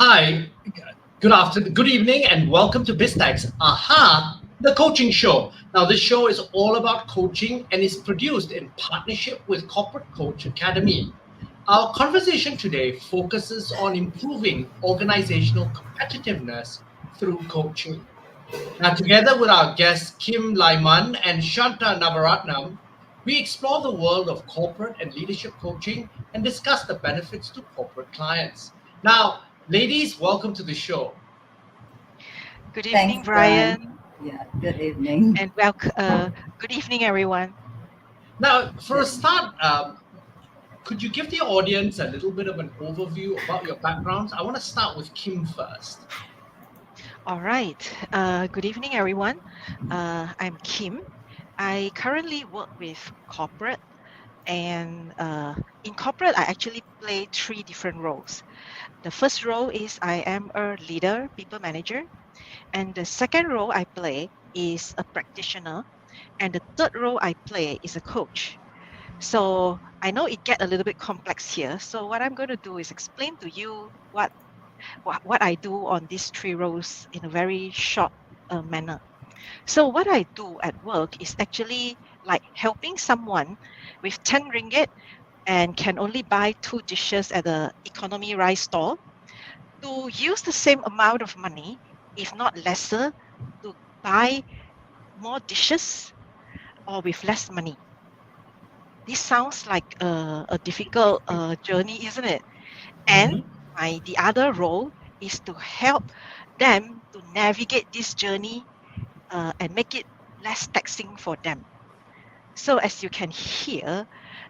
Hi, good afternoon, good evening, and welcome to BizTech's Aha, the coaching show. Now, this show is all about coaching and is produced in partnership with Corporate Coach Academy. Our conversation today focuses on improving organizational competitiveness through coaching. Now, together with our guests Kim Laiman and Shanta Navaratnam, we explore the world of corporate and leadership coaching and discuss the benefits to corporate clients. Now, ladies, welcome to the show. Good Thanks, evening, Brian. Brian, Yeah, good evening. and welcome. Good evening, everyone. Now, for a Good. start, could you give the audience a little bit of an overview about your backgrounds? I want to start with Kim first. All right. Good evening, everyone. I'm Kim. I currently work with corporate, and in corporate, I actually play three different roles. The first role is I am a leader, people manager, and the second role I play is a practitioner, and the third role I play is a coach. So I know it get a little bit complex here. So what I'm going to do is explain to you what I do on these three roles in a very short manner. So what I do at work is actually like helping someone with 10 ringgit and can only buy two dishes at the economy rice store to use the same amount of money, if not lesser, to buy more dishes or with less money. This sounds like a difficult journey, isn't it? And Mhm. the other role is to help them to navigate this journey and make it less taxing for them. So as you can hear,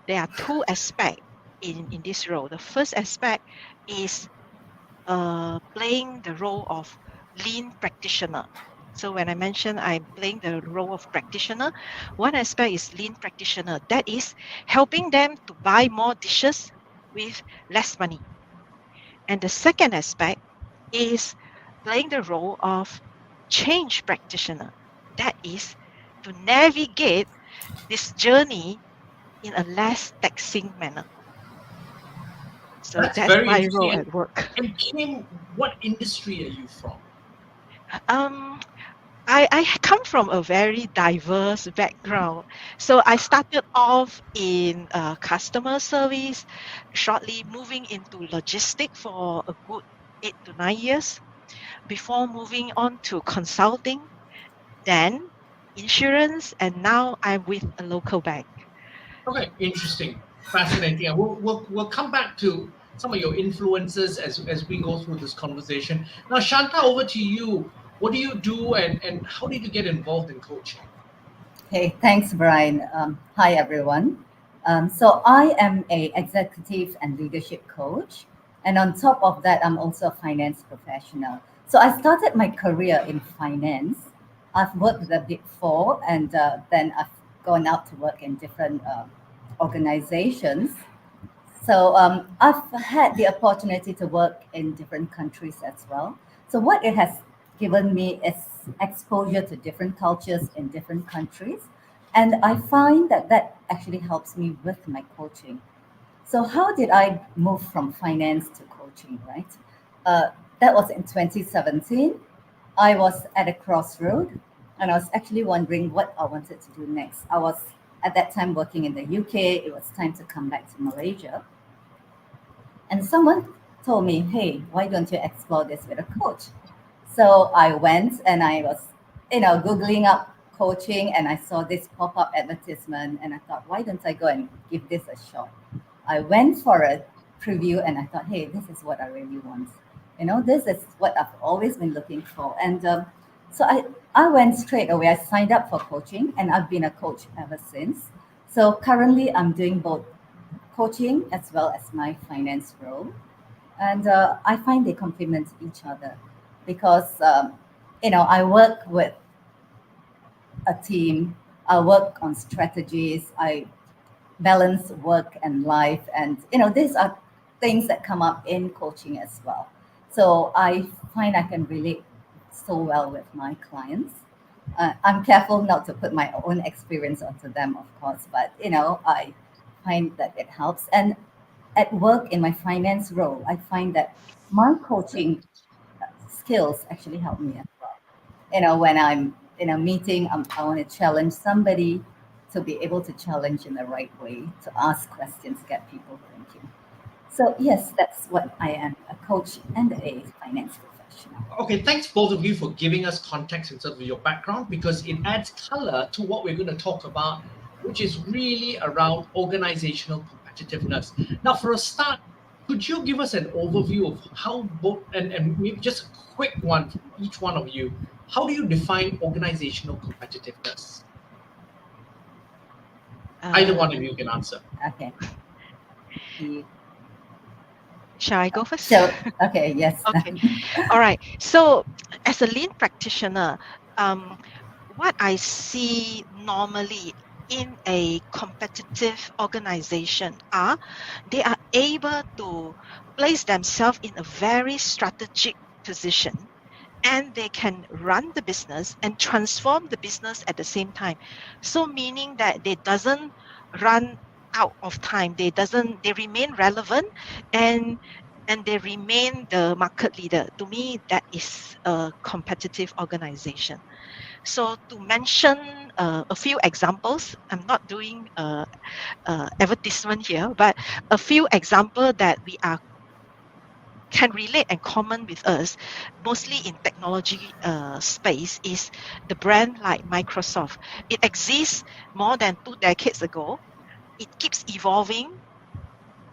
there are two aspects in this role. The first aspect is playing the role of lean practitioner. So when I mention I'm playing the role of practitioner, one aspect is lean practitioner. That is helping them to buy more dishes with less money. And the second aspect is playing the role of change practitioner. That is to navigate this journey in a less taxing manner. So That's that's very my interesting. role at work. And Kim, what industry are you from? Um, I come from a very diverse background. So I started off in customer service, shortly moving into logistic for a good 8 to 9 years before moving on to consulting, then insurance, and now I'm with a local bank. Okay, interesting, fascinating. And we'll come back to some of your influences as we go through this conversation. Now, Shanta, over to you. What do you do, and how did you get involved in coaching? Hey, thanks, Brian. Hi, everyone. So I am a executive and leadership coach, and on top of that, I'm also a finance professional. So I started my career in finance. I've worked with the Big Four, and then I've gone out to work in different organizations. So I've had the opportunity to work in different countries as well. So what it has given me is exposure to different cultures in different countries, and I find that that actually helps me with my coaching. So how did I move from finance to coaching? Right, uh, that was in 2017. I was at a crossroad, and I was actually wondering what I wanted to do next. I was at that time working in the UK. It was time to come back to Malaysia, and someone told me, hey, why don't you explore this with a coach? So I went and I was, Googling up coaching, and I saw this pop up advertisement, and I thought, why don't I go and give this a shot? I went for a preview and I thought, hey, this is what I really want. This is what I've always been looking for. And so I went straight away. I signed up for coaching, and I've been a coach ever since. So currently, I'm doing both coaching as well as my finance role. And I find they complement each other because, I work with a team, I work on strategies, I balance work and life. And, these are things that come up in coaching as well. So I find I can relate so well with my clients. I'm careful not to put my own experience onto them, of course, but, I find that it helps. And at work in my finance role, I find that my coaching skills actually help me as well. When I'm in a meeting, I want to challenge somebody to be able to challenge in the right way, to ask questions, get people thinking. So yes, that's what I am, a coach and a finance professional. Okay, thanks both of you for giving us context in terms of your background because it adds color to what we're going to talk about, which is really around organizational competitiveness. Now, for a start, could you give us an overview of how both, and maybe just a quick one from each one of you, how do you define organizational competitiveness? Either Uh, one of you can answer. Okay. You- shall I go first? So okay, yes. Okay. All right. So, as a lean practitioner, um, what I see normally in a competitive organization are they are able to place themselves in a very strategic position, and they can run the business and transform the business at the same time. So meaning that they doesn't run out of time, they remain relevant, and they remain the market leader. To me, that is a competitive organization. So to mention a few examples, I'm not doing advertisement here, but a few examples that we are can relate and common with us, mostly in technology space, is the brand like Microsoft. It exists more than 2 decades ago. It keeps evolving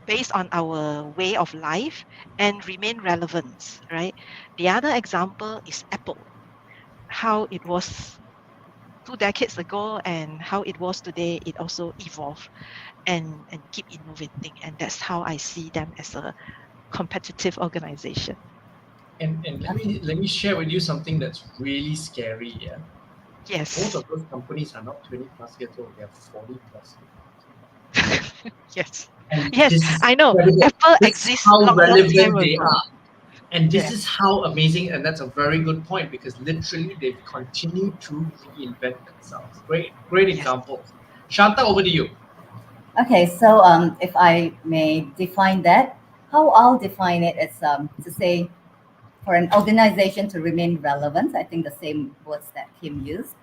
based on our way of life and remain relevant, right? The other example is Apple, how it was 2 decades ago and how it was today. It also evolved and keep innovating, and that's how I see them as a competitive organization. And Okay. let me share with you something that's really scary. Yeah, both Yes. of those companies are not 20 plus years old; they are 40 plus. Yes. And Yes, this is I know. incredible. Apple This is exists how long time relevant they ago. are. And this is Yes. how amazing, and that's a very good point because literally they've continued to reinvent themselves. Great Yes. example. Shanta, over to you. Okay, so if I may define that, how I'll define it is to say for an organization to remain relevant, I think the same words that Kim used,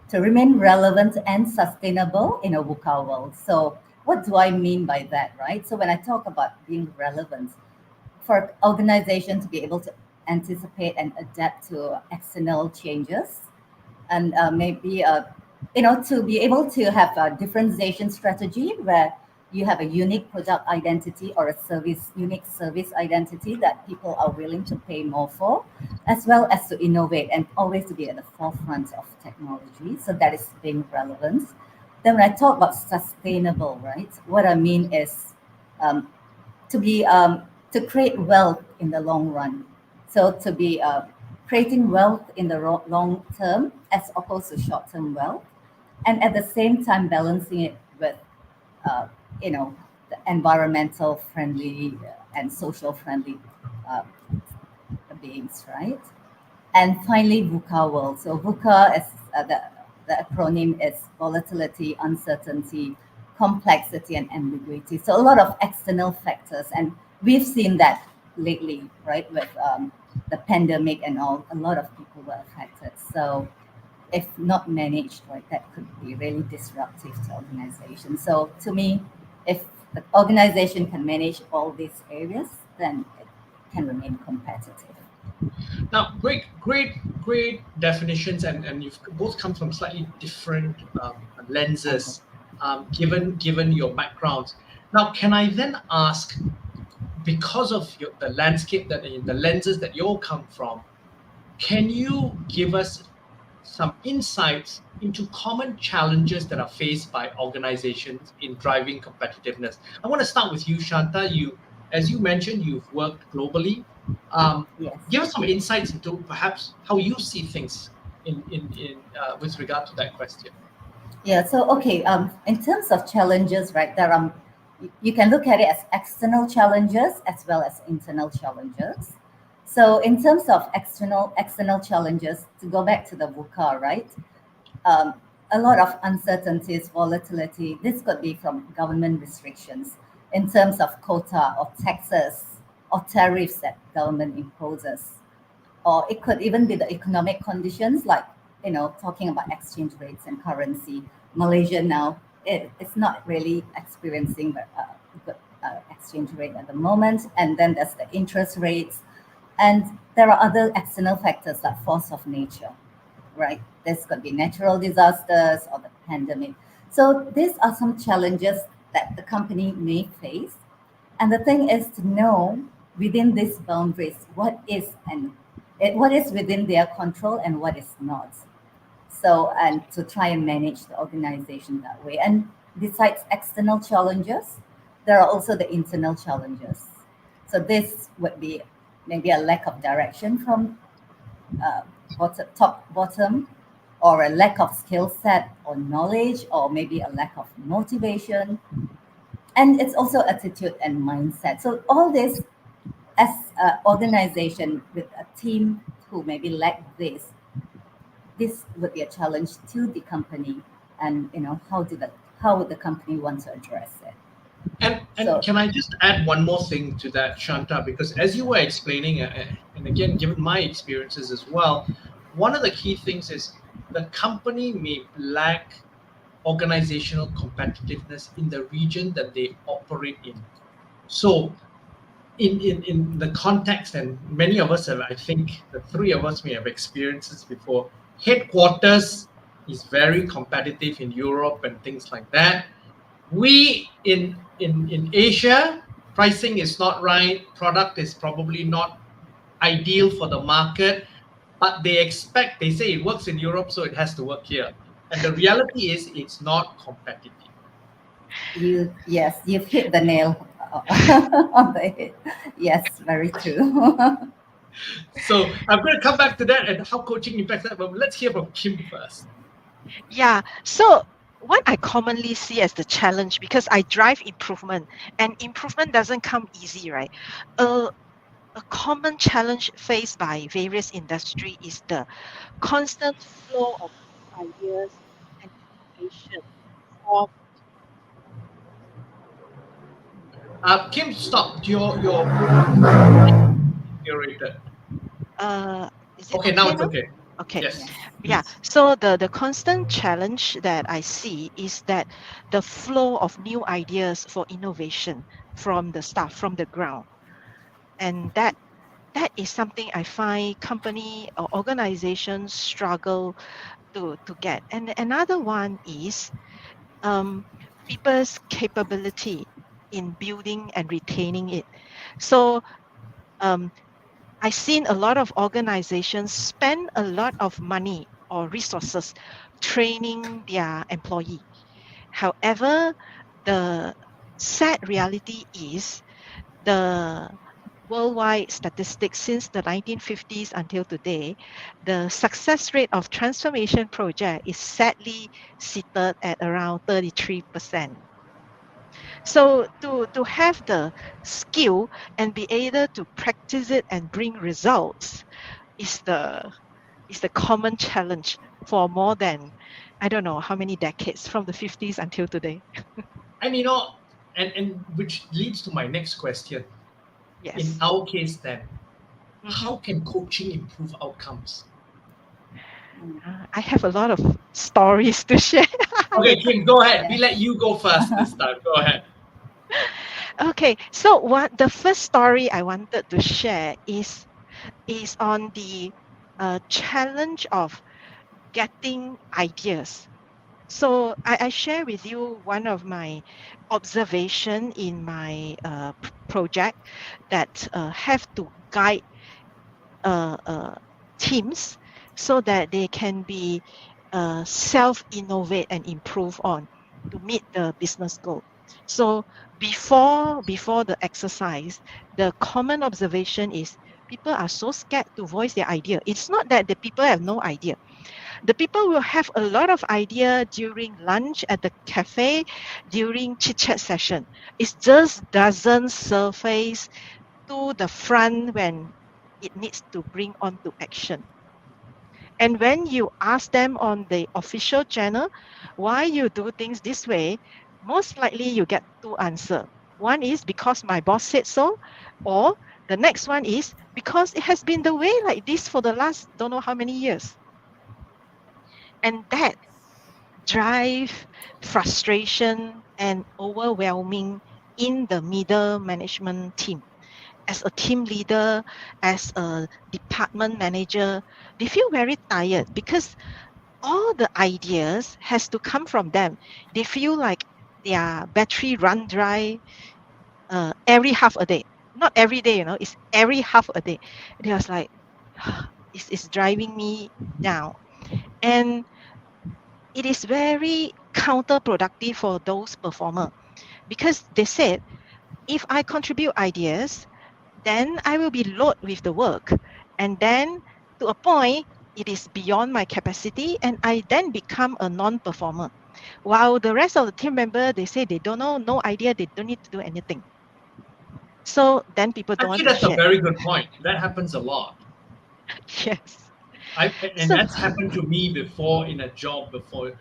to remain relevant and sustainable in a VUCA world. So what do I mean by that, right? So when I talk about being relevant, for organization to be able to anticipate and adapt to external changes, and maybe to be able to have a differentiation strategy where you have a unique product identity or a unique service identity that people are willing to pay more for, as well as to innovate and always to be at the forefront of technology. So that is being relevant. Then when I talk about sustainable, right, what I mean is um, to be to create wealth in the long run. So to be creating wealth in the long term as opposed to short term wealth, and at the same time balancing it with uh, the environmental friendly and social friendly uh, beings, right? And finally, VUCA world. So VUCA is the acronym is volatility, uncertainty, complexity, and ambiguity. So a lot of external factors, and we've seen that lately, right, with the pandemic and all. A lot of people were affected. So if not managed, right, that could be really disruptive to organizations. So to me, if the organization can manage all these areas, then it can remain competitive. Now, great definitions, and you've both come from slightly different Okay. lenses, given your backgrounds. Now, can I then ask, because of the landscape that the lenses that you all come from, can you give us some insights into common challenges that are faced by organizations in driving competitiveness? I want to start with you, Shanta. As you mentioned, you've worked globally. Um, Yes. Give us some insights into perhaps how you see things with regard to that question. Yeah, so okay, in terms of challenges, right, there are you can look at it as external challenges as well as internal challenges. So in terms of external challenges, to go back to the VUCA, right, a lot of uncertainties, volatility. This could be from government restrictions. in terms of quota or taxes or tariffs that government imposes. Or it could even be the economic conditions, like, talking about exchange rates and currency. Malaysia now, it's not really experiencing a good exchange rate at the moment. And then there's the interest rates. And there are other external factors like force of nature, right? There's going to be natural disasters or the pandemic. So these are some challenges that the company may face. And the thing is to know within these boundaries what is within their control and what is not. So, and to try and manage the organization that way. And besides external challenges, there are also the internal challenges. So this would be maybe a lack of direction from uh, top bottom, or a lack of skill set or knowledge, or maybe a lack of motivation. And it's also attitude and mindset. So all this, as an organization with a team who maybe lack this would be a challenge to the company. And how would the company want to address it? And So can I just add one more thing to that, Shanta? Because as you were explaining, and again, given my experiences as well, one of the key things is the company may lack organizational competitiveness in the region that they operate in. So, in the context, and many of us have, I think the three of us may have experiences before, headquarters is very competitive in Europe and things like that. We in Asia, pricing is not right, product is probably not ideal for the market, but they say it works in Europe, so it has to work here. And the reality is it's not competitive. yes, you've hit the nail on the head. Yes, very true. So I'm going to come back to that and how coaching impacts that, but let's hear from Kim first. Yeah. So what I commonly see as the challenge, because I drive improvement, and improvement doesn't come easy, right? A, a common challenge faced by various industry is the constant flow of ideas and innovation from Kim, stop. Your rated. uh is it Okay, now okay it's now? okay. Okay. Yes. Yes, Yeah. please. So the constant challenge that I see is that the flow of new ideas for innovation from the staff, from the ground. And that is something I find company or organizations struggle to get. And another one is um, people's capability in building and retaining it. So um, I've seen a lot of organizations spend a lot of money or resources training their employee. However, the sad reality is the worldwide statistics since the 1950s until today, the success rate of transformation project is sadly seated at around 33%. So to have the skill and be able to practice it and bring results is the common challenge for more than I don't know how many decades from the 50s until today. And and which leads to my next question. In Yes. our case, then, Mhm. how can coaching improve outcomes? Mm. I have a lot of stories to share Okay, with. Kim, go ahead. We Yes. let you go first this time. Go ahead. Okay, so what the first story I wanted to share is on the challenge of getting ideas. So I share with you one of my observation in my project that have to guide uh, teams so that they can be self-innovate and improve on to meet the business goal. So before the exercise, the common observation is people are so scared to voice their idea. It's not that the people have no idea. The people will have a lot of idea during lunch at the cafe, during chit chat session. It just doesn't surface to the front when it needs to bring on to action. And when you ask them on the official channel why you do things this way, most likely you get two answers. One is because my boss said so, or the next one is because it has been the way like this for the last don't know how many years. And that drive, frustration, and overwhelming in the middle management team. As a team leader, as a department manager, they feel very tired because all the ideas has to come from them. They feel like their battery run dry every half a day. Not every day, it's every half a day. And it was like, it's driving me down. And it is very counterproductive for those performers because they said, if I contribute ideas, then I will be loaded with the work. And then to a point, it is beyond my capacity and I then become a non-performer. While the rest of the team member, they say they don't know, no idea, they don't need to do anything. So then people don't want Actually, to that's a share. very good point. That happens a lot. Yes. And So that's happened to me before in a job before.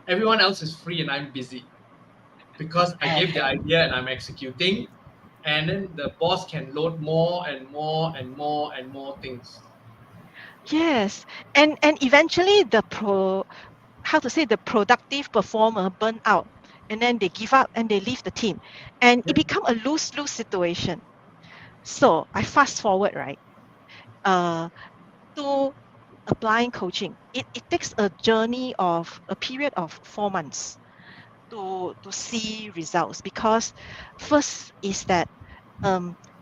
Everyone else is free and I'm busy because I gave the Okay. idea and I'm executing, and then the boss can load more and more and more and more things. yes. And eventually how to say, the productive performer burn out and then they give up and they leave the team. And it Yeah. become a lose-lose situation. So I fast forward, right? Uh to applying coaching. It takes a journey of a period of 4 months to see results because first is that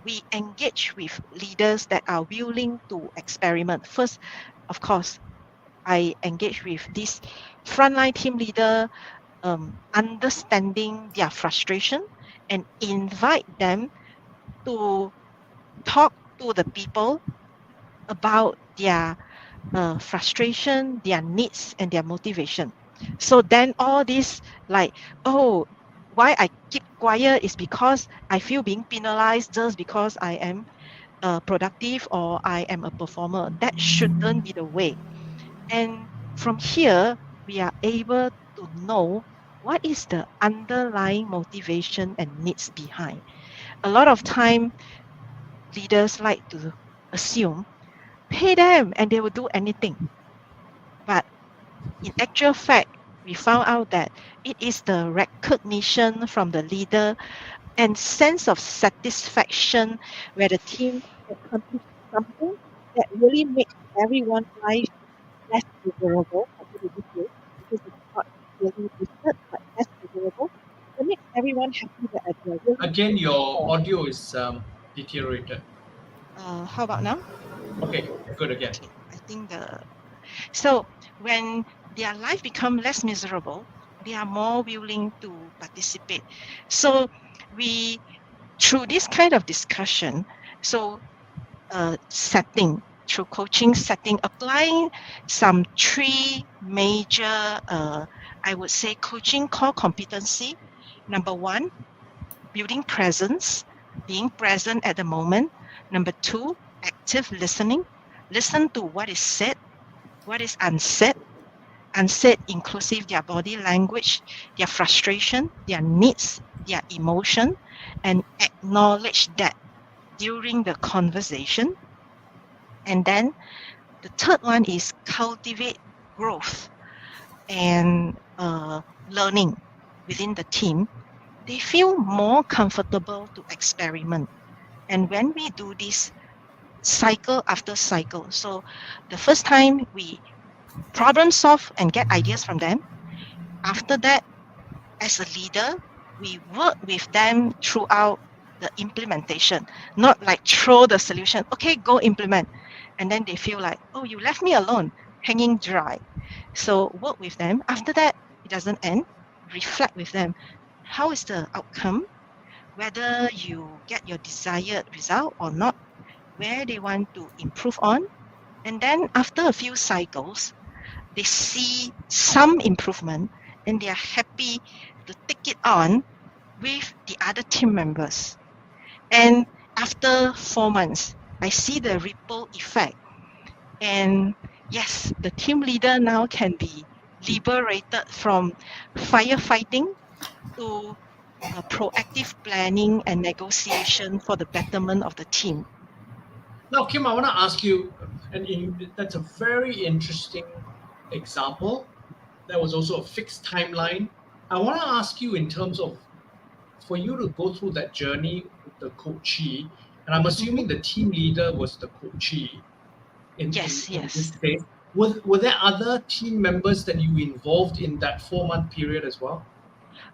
we engage with leaders that are willing to experiment. First, of course, I engage with this frontline team leader, understanding their frustration and invite them to talk to the people about their frustration, their needs, and their motivation. So then all this like, oh, why I keep quiet is because I feel being penalized just because I am productive or I am a performer. That shouldn't be the way. And from here, we are able to know what is the underlying motivation and needs behind. A lot of time, leaders like to assume, pay them and they will do anything. But in actual fact, we found out that it is the recognition from the leader and sense of satisfaction where the team accomplished something that really makes everyone's life less miserable. I put it this way, because it's not really boosted, but less miserable. It makes everyone happy that they are really Again, your for. audio is deteriorated. How about now? Okay, good again. Okay, I think so when their life become less miserable, they are more willing to participate. So we through this kind of discussion, so setting through coaching setting, applying some three major, I would say, coaching core competency. Number one, building presence, being present at the moment. Number two, active listening. Listen to what is said, what is unsaid. Unsaid inclusive their body language, their frustration, their needs, their emotion, and acknowledge that during the conversation. And then the third one is cultivate growth and learning within the team. They feel more comfortable to experiment. And when we do this cycle after cycle, so the first time we problem solve and get ideas from them. After that, as a leader, we work with them throughout the implementation, not like throw the solution, okay, go implement. And then they feel like, oh, you left me alone, hanging dry. So work with them. After that, it doesn't end. Reflect with them. How is the outcome? Whether you get your desired result or not, where they want to improve on. And then after a few cycles, they see some improvement and they are happy to take it on with the other team members. And after 4 months, I see the ripple effect. And yes, the team leader now can be liberated from firefighting to proactive planning and negotiation for the betterment of the team. Now, Kim, I want to ask you, that's a very interesting example. There was also a fixed timeline. I want to ask you in terms of for you to go through that journey with the coachee, and I'm Mhm. assuming the team leader was the coachee Yes, in this yes. case. Were there other team members that you involved in that 4 month period as well?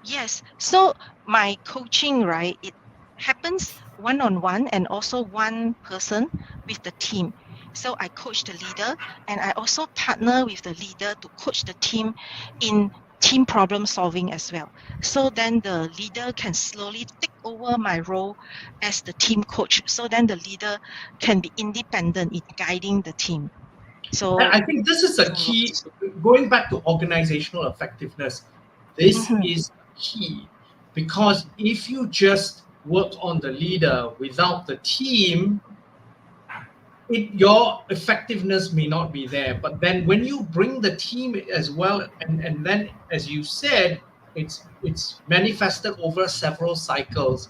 Yes. So my coaching, right, it happens one on one and also one person with the team. So I coach the leader and I also partner with the leader to coach the team in team problem solving as well. So then the leader can slowly take over my role as the team coach. So then the leader can be independent in guiding the team. And So I think this is a so key, going back to organizational effectiveness, this mhm. is key because if you just work on the leader without the team, your effectiveness may not be there. But then when you bring the team as well, and then as you said, it's manifested over several cycles.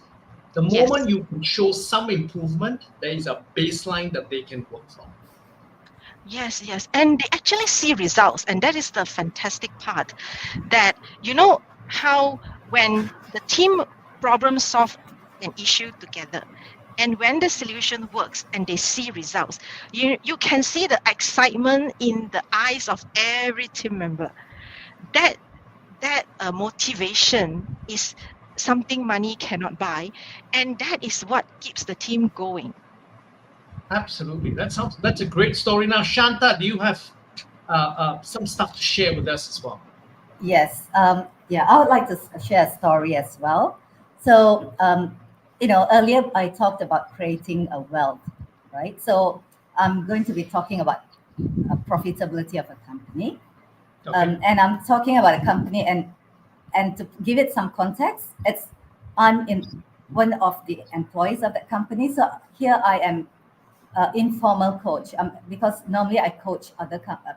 The Yes. moment you can show some improvement, there is a baseline that they can work from. Yes, yes. And they actually see results. And that is the fantastic part that, you know, how when the team problem solve an issue together and when the solution works and they see results, you can see the excitement in the eyes of every team member. That that motivation is something money cannot buy. And that is what keeps the team going. Absolutely, that's a great story. Now, Shanta, do you have some stuff to share with us as well? Yes. Yeah, I would like to share a story as well. So, earlier I talked about creating a wealth, right? So, I'm going to be talking about profitability of a company. Okay. And I'm talking about a company, and to give it some context, I'm in one of the employees of that company. So here I am, informal coach, because normally I coach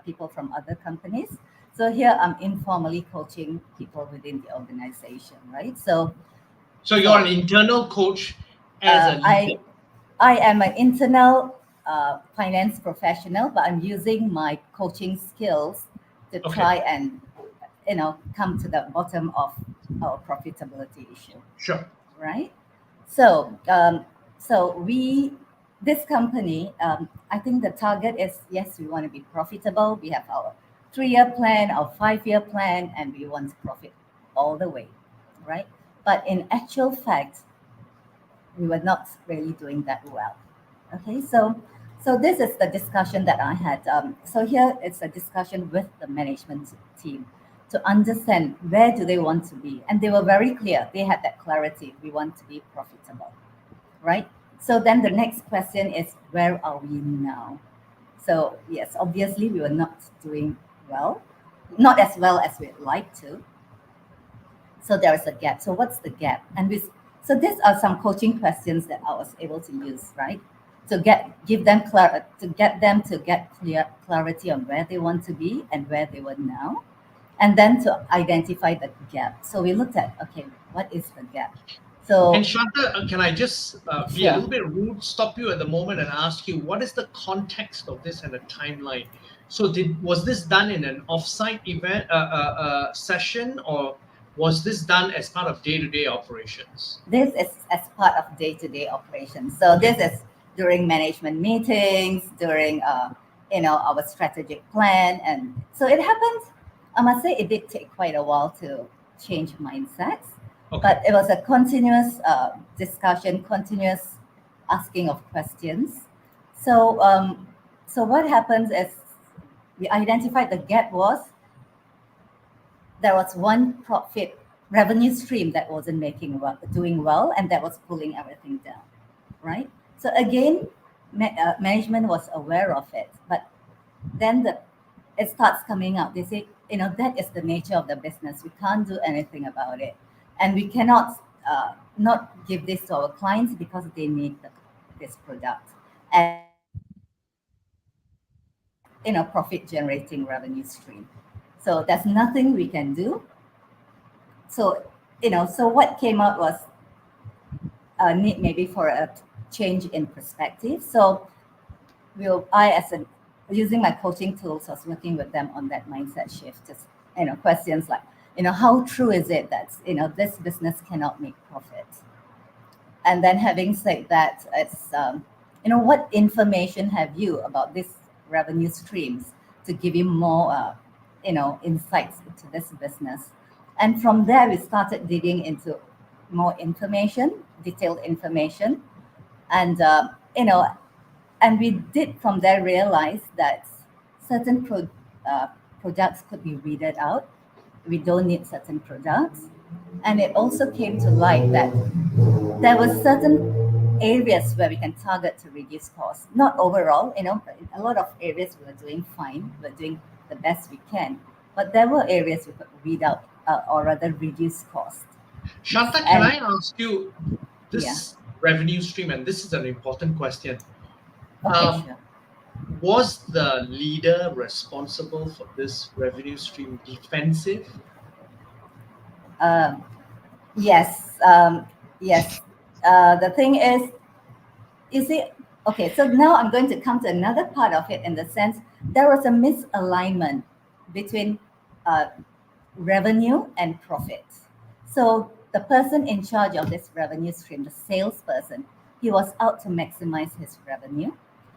people from other companies. So here I'm informally coaching people within the organization, right? So you're an So internal coach as a uh, leader. I I am an internal finance professional, but I'm using my coaching skills to Okay, try and come to the bottom of our profitability issue, sure. right? So, so we, this company, I think the target is, yes, we want to be profitable. We have our 3 year plan, our 5 year plan, and we want to profit all the way, right? But in actual fact, we were not really doing that well. Okay, so this is the discussion that I had. So here it's a discussion with the management team to understand where do they want to be, and they were very clear. They had that clarity. We want to be profitable, right? So then the next question is, where are we now? So yes, obviously we were not doing well, not as well as we'd like to. So there is a gap. So what's the gap? So these are some coaching questions that I was able to use, right? To get them to get clarity on where they want to be and where they were now, and then to identify the gap. So we looked at, okay, what is the gap? And So Shanta, can I just be a sure. little bit rude, stop you at the moment, and ask you what is the context of this and the timeline? So, was this done in an offsite event session, or was this done as part of day-to-day operations? This is as part of day-to-day operations. So Okay, this is during management meetings, during our strategic plan, and so it happened. I must say it did take quite a while to change mindsets, okay, but it was a continuous discussion, continuous asking of questions. So so what happens is we identified the gap was there was one profit revenue stream that wasn't doing well, and that was pulling everything down, right? So again, management was aware of it, but then it starts coming out. They say, that is the nature of the business. We can't do anything about it, and we cannot not give this to our clients because they need this product, and profit generating revenue stream. So there's nothing we can do. So So what came out was a need maybe for a change in perspective. So I as a using my coaching tools, I was working with them on that mindset shift. Just questions like, how true is it that this business cannot make profit? And then having said that, it's what information have you about these revenue streams to give you more insights into this business? And from there, we started digging into more information, detailed information, and and we did from there realize that certain products could be weeded out. We don't need certain products, and it also came to light that there were certain areas where we can target to reduce costs. Not overall, but in a lot of areas we were doing fine, we were doing the best we can, but there were areas we could weed out or rather reduce cost. Shanta, can And I ask you yeah, this revenue stream? And this is an important question. okay, Um, sure. was the leader responsible for this revenue stream defensive? Um, yes, yes. The thing is, you see, okay, so now I'm going to come to another part of it in the sense there was a misalignment between uh, revenue and profit. So the person in charge of this revenue stream, the salesperson, he was out to maximize his revenue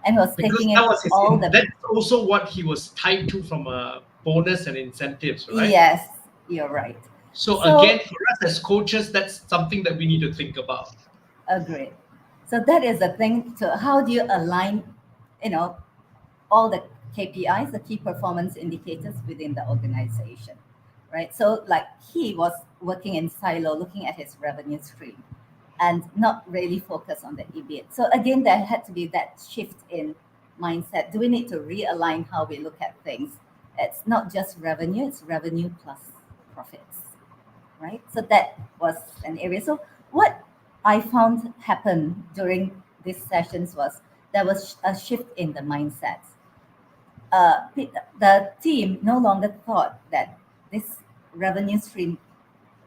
and he was Because taking that in was all the, that's also what he was tied to from a bonus and incentives, right? yes, you're right. So again, So for us as coaches, that's something that we need to think about. agreed. So that is the thing to how do you align, you know, all the KPIs, the key performance indicators within the organization, right? So, like he was working in silo, looking at his revenue stream, and not really focus on the EBIT. So again, there had to be that shift in mindset. Do we need to realign how we look at things? It's not just revenue; it's revenue plus profits, right? So that was an area. So what I found happened during these sessions was there was a shift in the mindset. The team no longer thought that this revenue stream,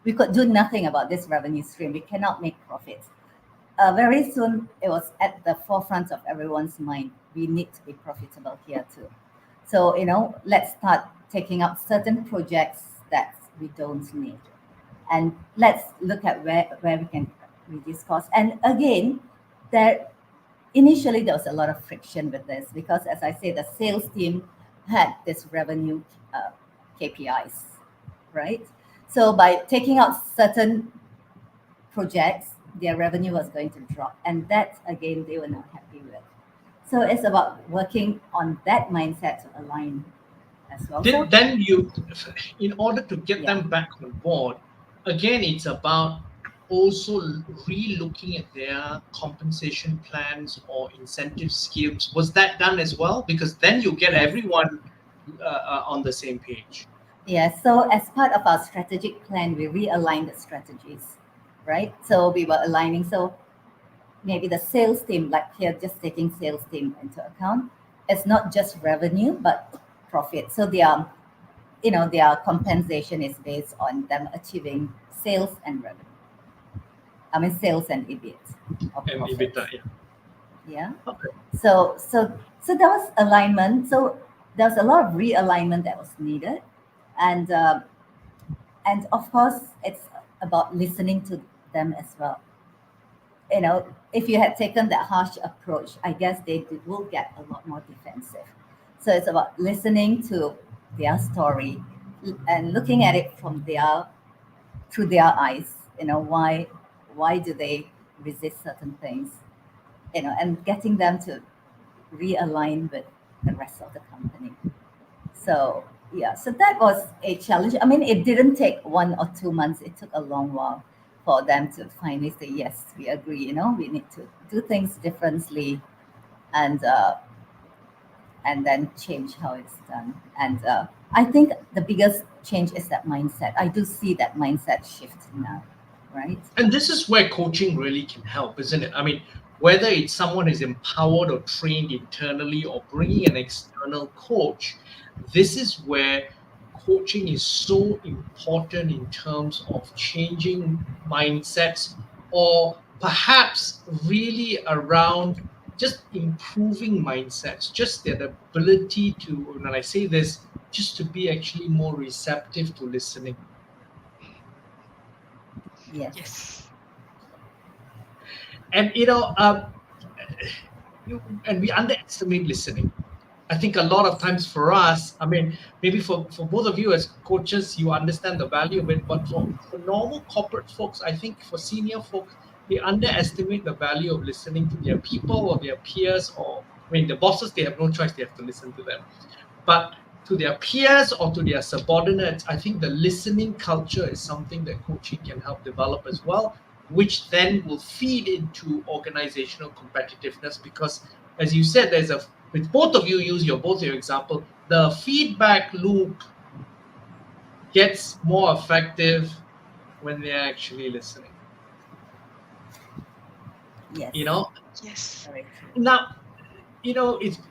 we could do nothing about this revenue stream. We cannot make profits. Very soon, it was at the forefront of everyone's mind. We need to be profitable here too. So, let's start taking up certain projects that we don't need. And let's look at where we can reduce costs. And again, there initially there was a lot of friction with this because as I say the sales team had this revenue KPIs, right? So by taking out certain projects their revenue was going to drop and that again they were not happy with. So it's about working on that mindset to align as well. So Then you, in order to get yeah, them back on board, again, it's about also re-looking at their compensation plans or incentive schemes. Was that done as well? Because then you get yes, everyone on the same page. yes. So as part of our strategic plan we realigned the strategies, right? So we were aligning. So maybe the sales team, like here, just taking sales team into account, it's not just revenue but profit. So their compensation is based on them achieving sales and revenue. I mean sales and EBIT or And profits. EBITDA, yeah. Yeah. Okay. So there was alignment. So there was a lot of realignment that was needed, and and of course it's about listening to them as well. If you had taken that harsh approach, I guess will get a lot more defensive. So it's about listening to their story and looking at it from their through their eyes. Why do they resist certain things? And getting them to realign with the rest of the company. So yeah, so that was a challenge. I mean, it didn't take 1 or 2 months. It took a long while for them to finally say yes, we agree. We need to do things differently, and then change how it's done. And I think the biggest change is that mindset. I do see that mindset shift now, right? And this is where coaching really can help, isn't it? I mean, whether it's someone who's empowered or trained internally or bringing an external coach, this is where coaching is so important in terms of changing mindsets, or perhaps really around just improving mindsets, just their ability to, when I say this, just to be actually more receptive to listening. Yes. Yes. And and we underestimate listening. I think a lot of times for us, I mean, maybe for both of you as coaches, you understand the value of it, but for normal corporate folks, I think for senior folks, they underestimate the value of listening to their people or their peers, or I mean, the bosses, they have no choice, they have to listen to them. But to their peers or to their subordinates, I think the listening culture is something that coaching can help develop as well, which then will feed into organizational competitiveness. Because, as you said, with both of you use both your example, the feedback loop gets more effective when they're actually listening. Yes. You know, Yes. Very true. now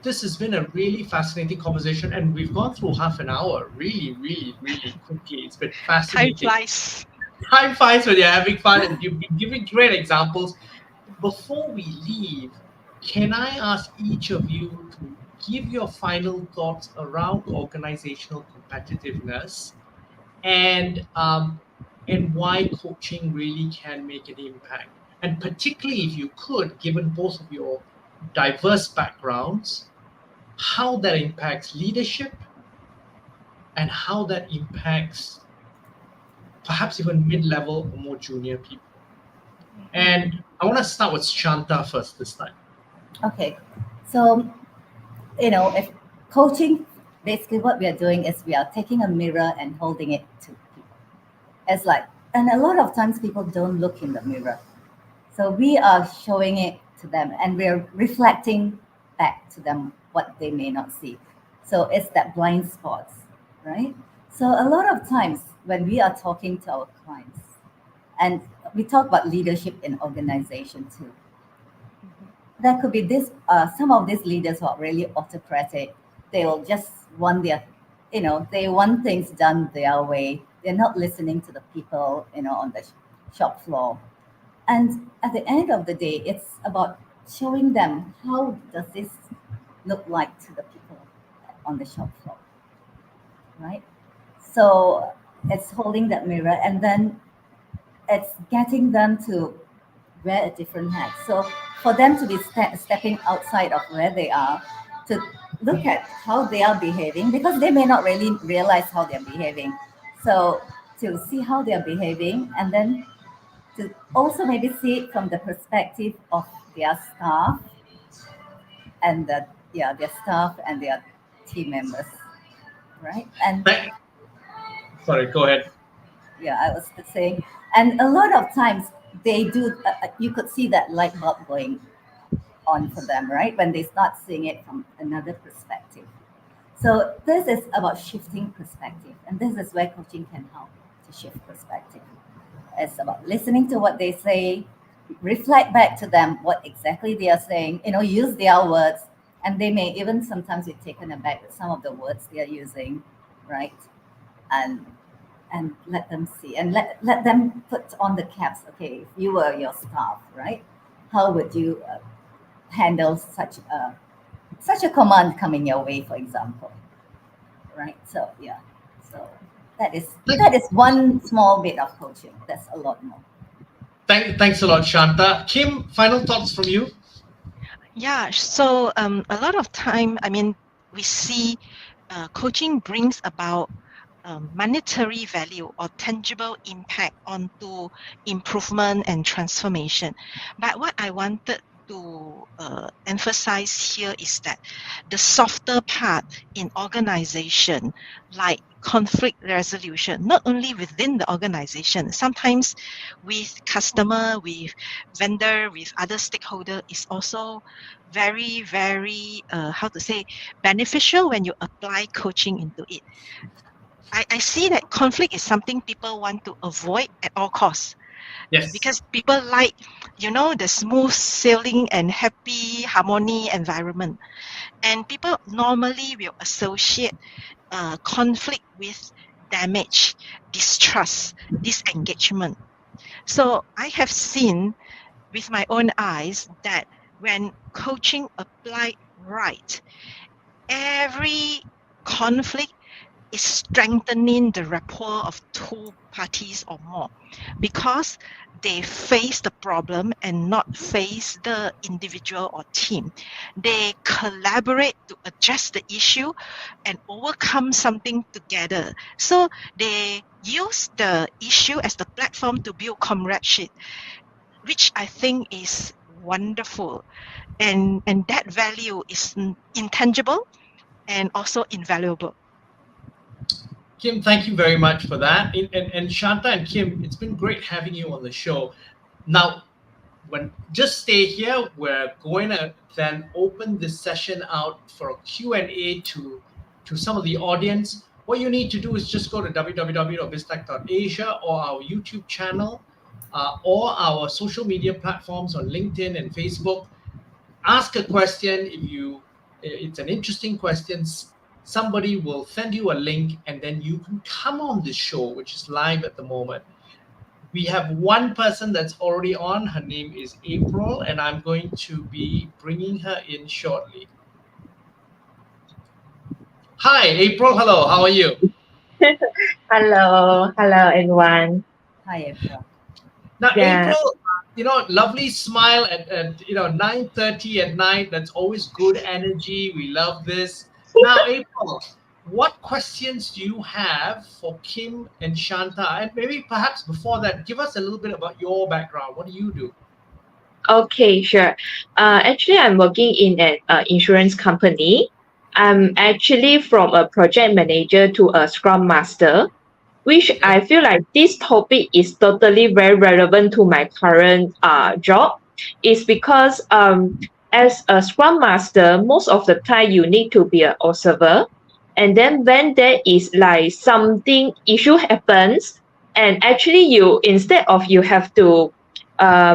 this has been a really fascinating conversation, and we've gone through half an hour really, really, really quickly. It's been Time fascinating. flies. Time flies when you're having fun, and you've been giving great examples. Before we leave, can I ask each of you to give your final thoughts around organizational competitiveness, and why coaching really can make an impact? And particularly if you could, given both of your diverse backgrounds, how that impacts leadership and how that impacts perhaps even mid-level or more junior people. And I want to start with Shanta first this time. Okay. So, if coaching, basically what we are doing is we are taking a mirror and holding it to people. It's like, and a lot of times people don't look in the mirror. So we are showing it to them and we're reflecting back to them what they may not see. So it's that blind spots, right? So a lot of times when we are talking to our clients, and we talk about leadership in organization too, there could be this some of these leaders who are really autocratic. They will just want they want things done their way. They're not listening to the people on the shop floor. And at the end of the day, it's about showing them how does this look like to the people on the shop floor, right? So it's holding that mirror, and then it's getting them to wear a different hat. So for them to be stepping outside of where they are, to look at how they are behaving, because they may not really realize how they're behaving. So to see how they're behaving, and then to also maybe see it from the perspective of their staff and their staff and their team members, right? And Thank- Sorry, go ahead. yeah, I was saying, and a lot of times they do. You could see that light bulb going on for them, right? When they start seeing it from another perspective. So this is about shifting perspective, and this is where coaching can help to shift perspective. It's about listening to what they say, reflect back to them what exactly they are saying, use their words, and they may even sometimes be taken aback with some of the words they are using, right? And let them see and let them put on the caps. Okay, if you were your staff, right? How would you handle such a command coming your way, for example, right? So yeah, so that is Thank- that is one small bit of coaching. That's a lot more. Thanks a lot, Shanta. Kim, final thoughts from you? Yeah, so a lot of time, I mean, we see coaching brings about monetary value or tangible impact onto improvement and transformation. But what I wanted to emphasize here is that the softer part in organization, like conflict resolution, not only within the organization, sometimes with customer, with vendor, with other stakeholder, is also very, very, how to say, beneficial when you apply coaching into it. I see that conflict is something people want to avoid at all costs, Yes. because people like, the smooth sailing and happy harmony environment. And people normally will associate conflict with damage, distrust, disengagement. So I have seen with my own eyes that when coaching applied right, every conflict is strengthening the rapport of two parties or more, because they face the problem and not face the individual or team. They collaborate to address the issue and overcome something together. So they use the issue as the platform to build comradeship, which I think is wonderful. And that value is intangible and also invaluable. Kim, thank you very much for that. And Shanta and Kim, it's been great having you on the show. Now, just stay here. We're going to then open this session out for a Q&A to some of the audience. What you need to do is just go to www.biztech.asia or our YouTube channel or our social media platforms on LinkedIn and Facebook. Ask a question. It's an interesting question, somebody will send you a link and then you can come on this show, which is live at the moment. We have one person that's already on. Her name is April, and I'm going to be bringing her in shortly. Hi, April. Hello. How are you? Hello everyone. Hi, April. Now, Yeah. April, lovely smile at 9:30 at night. That's always good energy. We love this. Now, April, what questions do you have for Kim and Shanta? And maybe perhaps before that, give us a little bit about your background. What do you do? Okay, sure. Actually, I'm working in an insurance company. I'm actually from a project manager to a scrum master, which Okay. I feel like this topic is totally very relevant to my current job. Is because as a scrum master, most of the time you need to be an observer, and then when there is like something issue happens, and actually you instead of you have to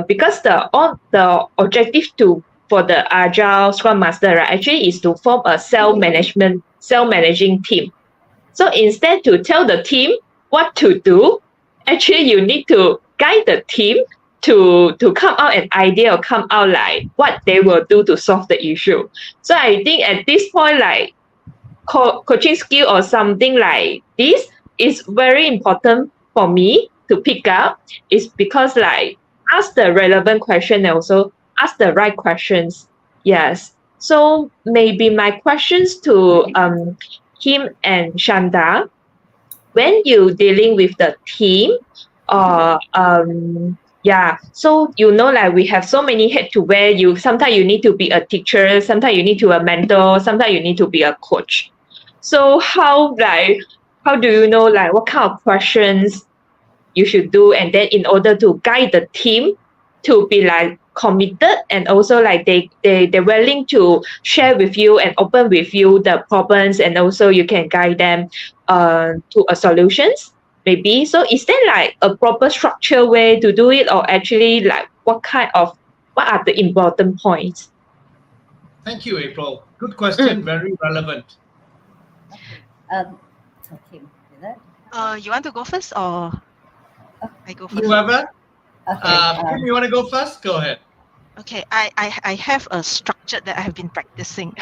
because the objective to for the agile scrum master, right, actually is to form a self managing team. So instead to tell the team what to do, actually you need to guide the team to come out an idea or come out like what they will do to solve the issue. So I think at this point, like coaching skill or something like this is very important for me to pick up, is because like ask the relevant question and also ask the right questions. Yes. So maybe my questions to Kim and Shanta, when you dealing with the team or so like we have so many head to wear. You sometimes you need to be a teacher, sometimes you need to be a mentor, sometimes you need to be a coach. So how do you know like what kind of questions you should do, and then in order to guide the team to be like committed, and also like they're willing to share with you and open with you the problems, and also you can guide them to a solutions maybe. So is there like a proper structure way to do it, or actually like what are the important points? Thank you, April. Good question. Very relevant. Okay. So Kim, is that? You want to go first or I go first? Whoever. Okay. Kim, you want to go first? Go ahead. Okay, I have a structure that I have been practicing.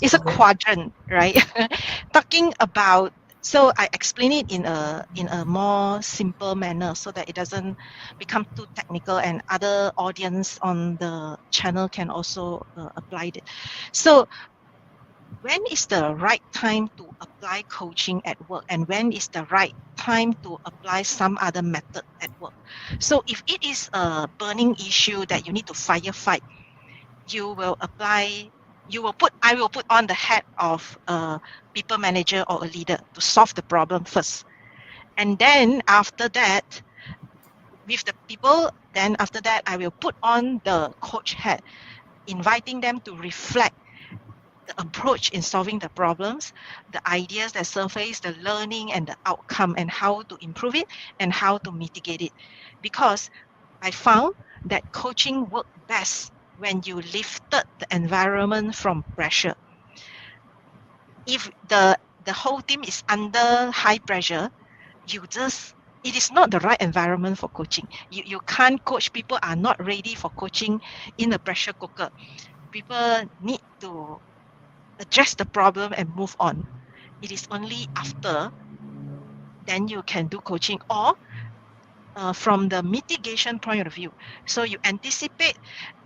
It's a quadrant, right? Talking about, so I explain it in a more simple manner so that it doesn't become too technical, and other audience on the channel can also apply it. So when is the right time to apply coaching at work, and when is the right time to apply some other method at work? So if it is a burning issue that you need to firefight, I will put on the hat of a people manager or a leader to solve the problem first. And then after that, with the people, then after that, I will put on the coach hat, inviting them to reflect the approach in solving the problems, the ideas that surface, the learning and the outcome, and how to improve it and how to mitigate it. Because I found that coaching works best when you lifted the environment from pressure. If the the whole team is under high pressure, it is not the right environment for coaching. You can't coach. People are not ready for coaching in a pressure cooker. People need to address the problem and move on. It is only after then you can do coaching, or from the mitigation point of view. So you anticipate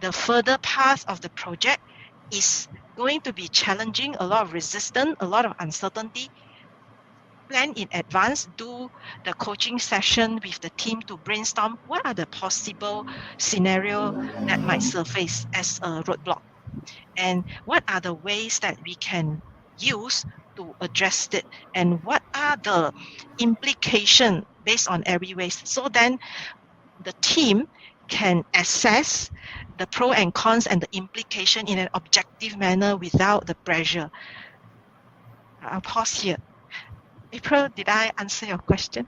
the further path of the project is going to be challenging, a lot of resistance, a lot of uncertainty. Plan in advance, do the coaching session with the team to brainstorm what are the possible scenario that might surface as a roadblock, and what are the ways that we can use to address it, and what are the implications based on every ways. So then the team can assess the pro and cons and the implication in an objective manner without the pressure. I'll pause here. April, did I answer your question?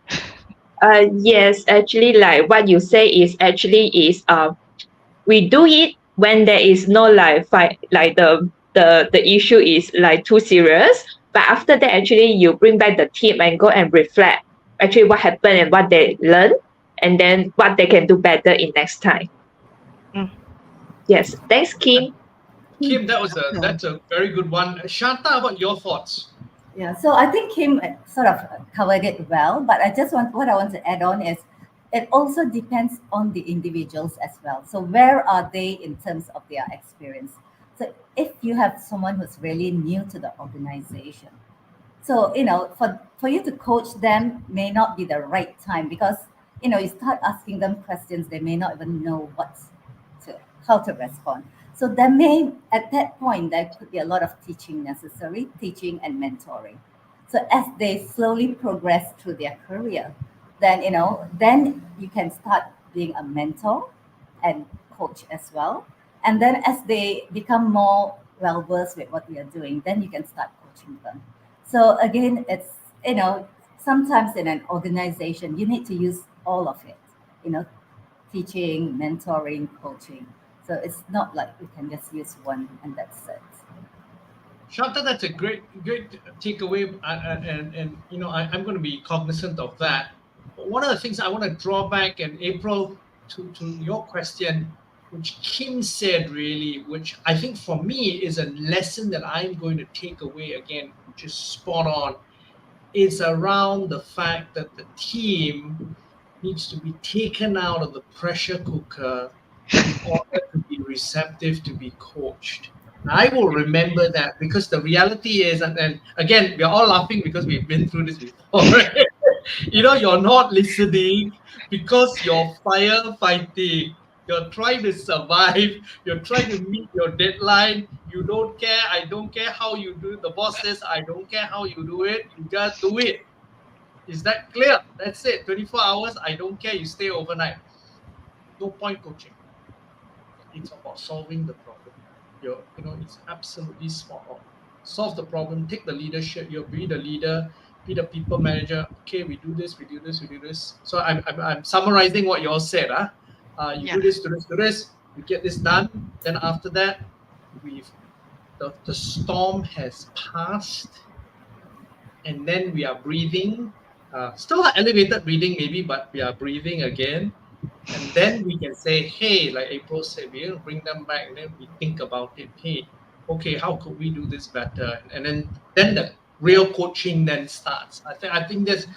Yes, actually, like what you say is actually is we do it when there is no like fight, like the issue is like too serious. But after that, actually, you bring back the team and go and reflect actually what happened and what they learned, and then what they can do better in next time. Mm. Yes, thanks, Kim. Kim, that's a very good one. Shanta, how about your thoughts? Yeah, so I think Kim sort of covered it well, but what I want to add on is it also depends on the individuals as well. So where are they in terms of their experience? So if you have someone who's really new to the organization, so for you to coach them may not be the right time, because you start asking them questions, they may not even know how to respond. So there may, at that point, there could be a lot of teaching necessary, teaching and mentoring. So as they slowly progress through their career, then you can start being a mentor and coach as well. And then as they become more well versed with what we are doing, then you can start coaching them. So again, it's sometimes in an organization you need to use all of it, you know, teaching, mentoring, coaching. So it's not like you can just use one and that's it. Shanta, that's a great takeaway, and I'm going to be cognizant of that. But one of the things I want to draw back, and April, to your question, which Kim said really, which I think for me is a lesson that I'm going to take away again, which is spot on, is around the fact that the team needs to be taken out of the pressure cooker in order to be receptive to be coached. I will remember that, because the reality is, and again, we're all laughing because we've been through this before, right? You're not listening because you're firefighting. You're trying to survive. You're trying to meet your deadline. You don't care. I don't care how you do it. The boss says, I don't care how you do it. You just do it. Is that clear? That's it. 24 hours. I don't care. You stay overnight. No point coaching. It's about solving the problem. It's absolutely spot on. Solve the problem. Take the leadership. You'll be the leader. Be the people manager. Okay, we do this. We do this. We do this. So I'm summarizing what you all said. You Yeah. do this. Do this. Do this. We get this done. Then after that, the storm has passed, and then we are breathing. Still elevated breathing maybe, but we are breathing again. And then we can say, hey, like April said, we're going to bring them back, and then we think about it. Hey, okay, how could we do this better? And then the real coaching then starts. I think that's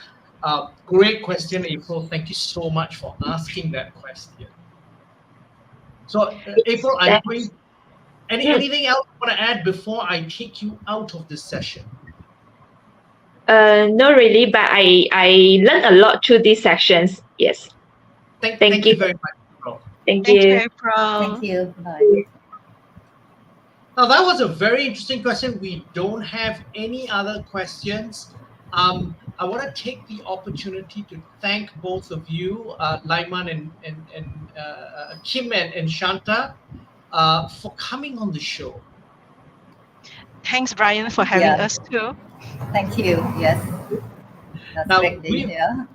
a great question, April. Thank you so much for asking that question. So, April, anything else you want to add before I take you out of this session? Not really, but I learned a lot through these sessions. Yes. Thank you very much, April. Thank Thank you, you. April. Thank you. Bye. Now, that was a very interesting question. We don't have any other questions. I want to take the opportunity to thank both of you, Laiman and Khim and Shanta, for coming on the show. Thanks, Brian, for having Yeah. us too. Thank you. Yes. That's Now, great being here.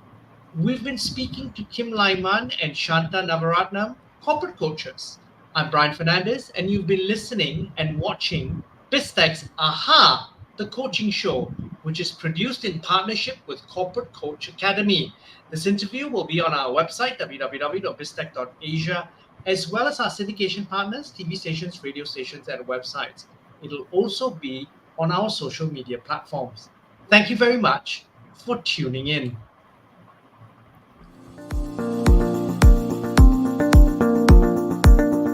We've been speaking to Khim Laiman and Shanta Navaratnam, corporate coaches. I'm Brian Fernandez, and you've been listening and watching BizTech's Aha, the coaching show, which is produced in partnership with Corporate Coach Academy. This interview will be on our website, www.biztech.asia, as well as our syndication partners, TV stations, radio stations, and websites. It'll also be on our social media platforms. Thank you very much for tuning in.